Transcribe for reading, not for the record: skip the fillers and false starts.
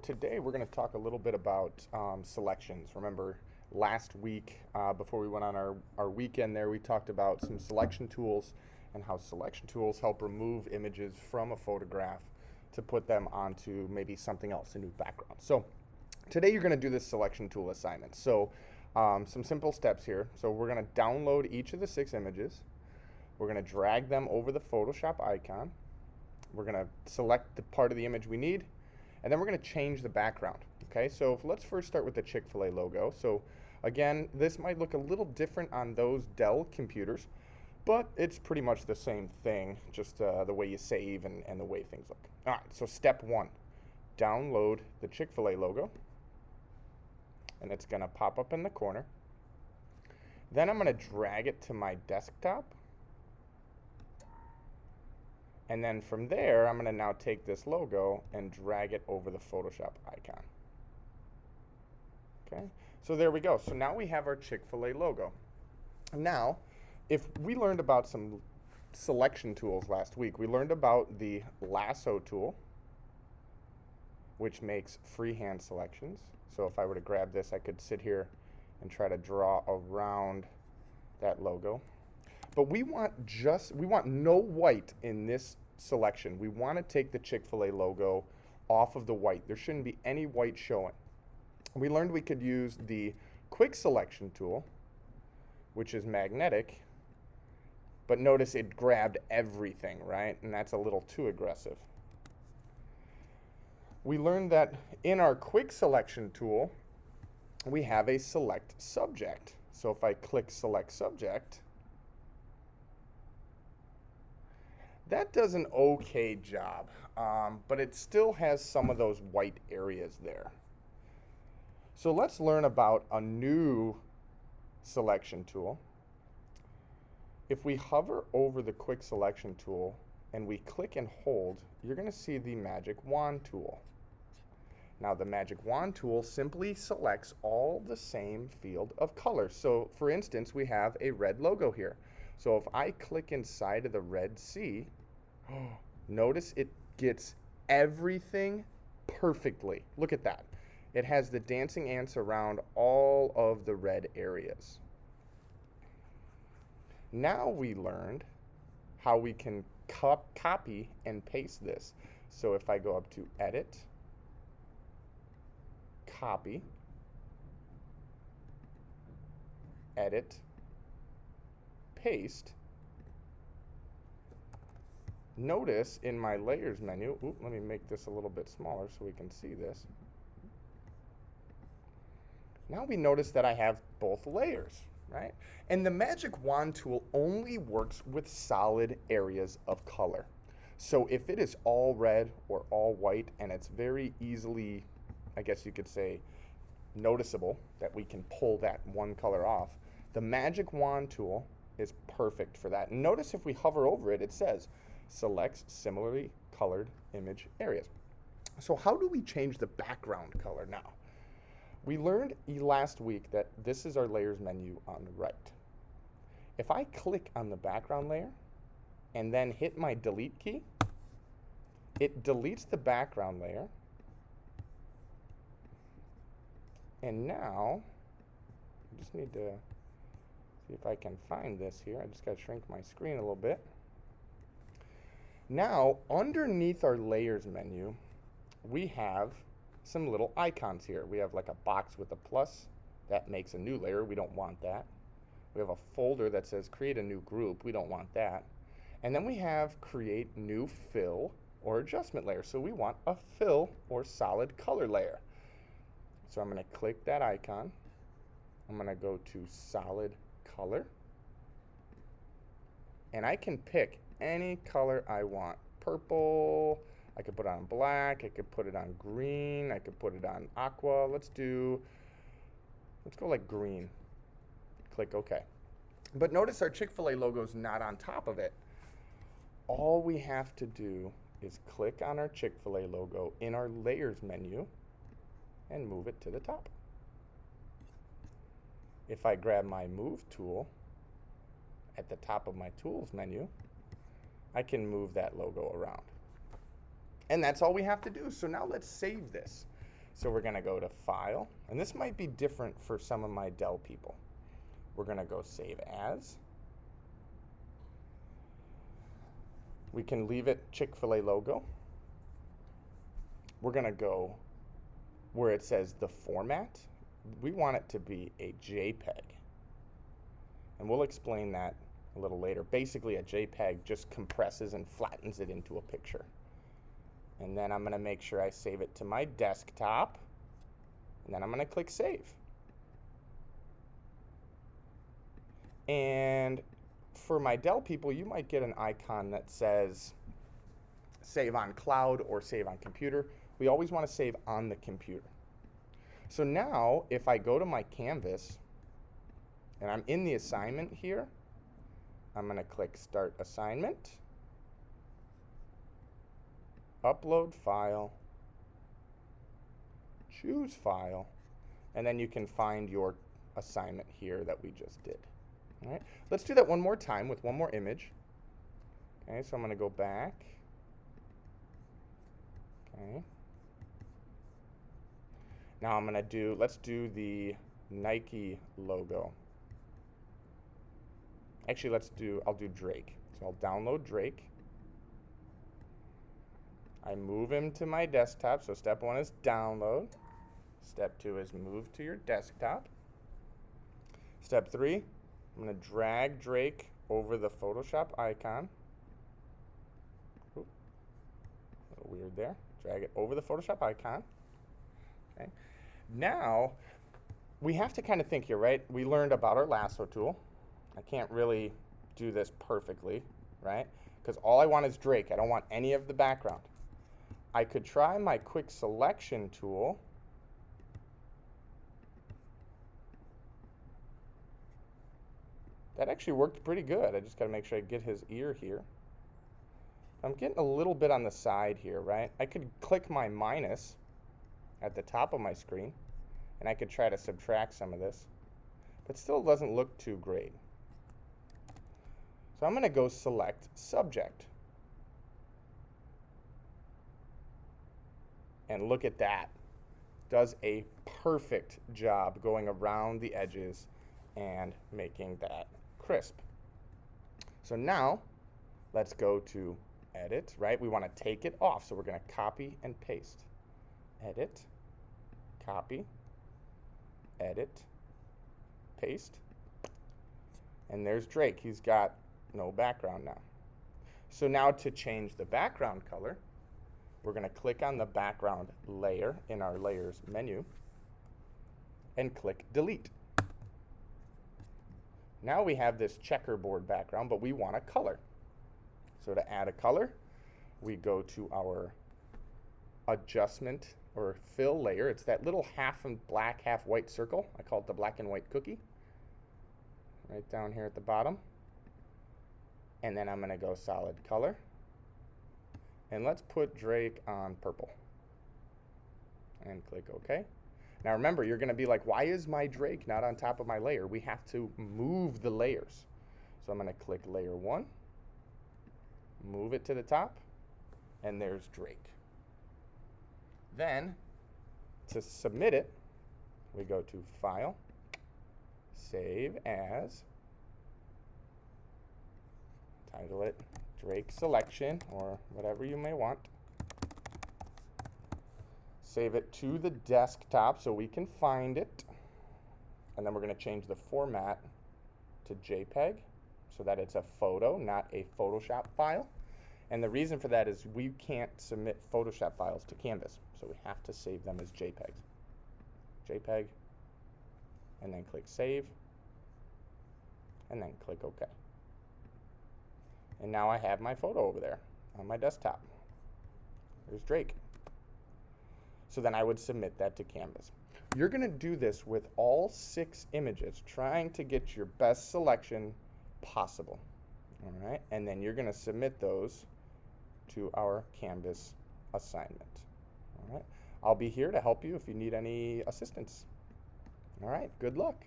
today we're going to talk a little bit about selections. Remember, last week, before we went on our weekend there, we talked about some selection tools and how selection tools help remove images from a photograph to put them onto maybe something else, a new background. So today you're going to do this selection tool assignment. So some simple steps here. So we're going to download each of the 6 images. We're going to drag them over the Photoshop icon. We're going to select the part of the image we need, and then we're going to change the background. Okay, so let's first start with the Chick-fil-A logo. So again, this might look a little different on those Dell computers, but it's pretty much the same thing, just the way you save and the way things look. All right, so step 1, download the Chick-fil-A logo, and it's going to pop up in the corner. Then I'm going to drag it to my desktop. And then from there, I'm going to now take this logo and drag it over the Photoshop icon. Okay, so there we go. So now we have our Chick-fil-A logo. Now, if we learned about some selection tools last week, we learned about the lasso tool, which makes freehand selections. So if I were to grab this, I could sit here and try to draw around that logo. But we want no white in this selection. We want to take the Chick-fil-A logo off of the white. There shouldn't be any white showing. We learned we could use the quick selection tool, which is magnetic, but notice it grabbed everything, right? And that's a little too aggressive. We learned that in our quick selection tool, we have a select subject. So if I click select subject, that does an okay job, but it still has some of those white areas there. So let's learn about a new selection tool. If we hover over the quick selection tool and we click and hold, you're going to see the magic wand tool. Now the magic wand tool simply selects all the same field of color. So for instance, we have a red logo here. So if I click inside of the red C, notice it gets everything perfectly. Look at that. It has the dancing ants around all of the red areas. Now we learned how we can copy and paste this. So if I go up to Edit, Copy, Edit, Paste, notice in my layers menu, let me make this a little bit smaller so we can see this. Now we notice that I have both layers, right? And the magic wand tool only works with solid areas of color. So if it is all red or all white and it's very easily, I guess you could say, noticeable that we can pull that one color off, the magic wand tool is perfect for that. And notice if we hover over it, it says selects similarly colored image areas. So how do we change the background color now? We learned last week that this is our layers menu on the right. If I click on the background layer and then hit my delete key, it deletes the background layer. And now, I just need to see if I can find this here. I just got to shrink my screen a little bit. Now, underneath our layers menu, we have some little icons here. We have like a box with a plus that makes a new layer. We don't want that. We have a folder that says create a new group. We don't want that. And then we have create new fill or adjustment layer. So we want a fill or solid color layer. So I'm going to click that icon. I'm going to go to solid color. And I can pick any color I want. Purple, I could put it on black, I could put it on green, I could put it on aqua. Let's go like green. Click OK. But notice our Chick-fil-A logo is not on top of it. All we have to do is click on our Chick-fil-A logo in our layers menu and move it to the top. If I grab my move tool at the top of my tools menu, I can move that logo around. And that's all we have to do. So now let's save this. So we're gonna go to File, and this might be different for some of my Dell people. We're gonna go Save As. We can leave it Chick-fil-A logo. We're gonna go where it says the format. We want it to be a JPEG. And we'll explain that a little later. Basically, a JPEG just compresses and flattens it into a picture. And then I'm gonna make sure I save it to my desktop. And then I'm gonna click Save. And for my Dell people, you might get an icon that says Save on Cloud or Save on Computer. We always wanna save on the computer. So now, if I go to my Canvas, and I'm in the assignment here, I'm gonna click Start Assignment, Upload File, choose File, and then you can find your assignment here that we just did. All right, let's do that one more time with one more image. Okay, so I'm gonna go back. Okay. Now I'm gonna let's do the Nike logo. Actually, I'll do Drake. So I'll download Drake. I move him to my desktop. So step 1 is download. Step 2 is move to your desktop. Step 3, I'm gonna drag Drake over the Photoshop icon. Oop, a little weird there. Drag it over the Photoshop icon. Okay. Now, we have to kind of think here, right? We learned about our lasso tool. I can't really do this perfectly, right? Because all I want is Drake. I don't want any of the background. I could try my quick selection tool. That actually worked pretty good. I just got to make sure I get his ear here. I'm getting a little bit on the side here, right? I could click my minus at the top of my screen, and I could try to subtract some of this, but still doesn't look too great. So I'm going to go select subject. And look at that. Does a perfect job going around the edges and making that crisp. So now let's go to edit, right? We want to take it off, so we're going to copy and paste. Edit, copy, edit, paste, and there's Drake. He's got no background now. So now to change the background color, we're going to click on the background layer in our layers menu and click delete. Now we have this checkerboard background, but we want a color. So to add a color, we go to our adjustment or fill layer. It's that little half and black, half white circle. I call it the black and white cookie. Right down here at the bottom. And then I'm going to go solid color. And let's put Drake on purple. And click OK. Now remember, you're going to be like, why is my Drake not on top of my layer? We have to move the layers. So I'm going to click layer 1, move it to the top, and there's Drake. Then, to submit it, we go to File, Save As, title it Drake Selection, or whatever you may want. Save it to the desktop so we can find it. And then we're going to change the format to JPEG so that it's a photo, not a Photoshop file. And the reason for that is we can't submit Photoshop files to Canvas, so we have to save them as JPEGs. JPEG, and then click Save, and then click OK. And now I have my photo over there on my desktop. There's Drake. So then I would submit that to Canvas. You're going to do this with all 6 images, trying to get your best selection possible. All right, and then you're going to submit those to our Canvas assignment. All right, I'll be here to help you if you need any assistance. All right, good luck.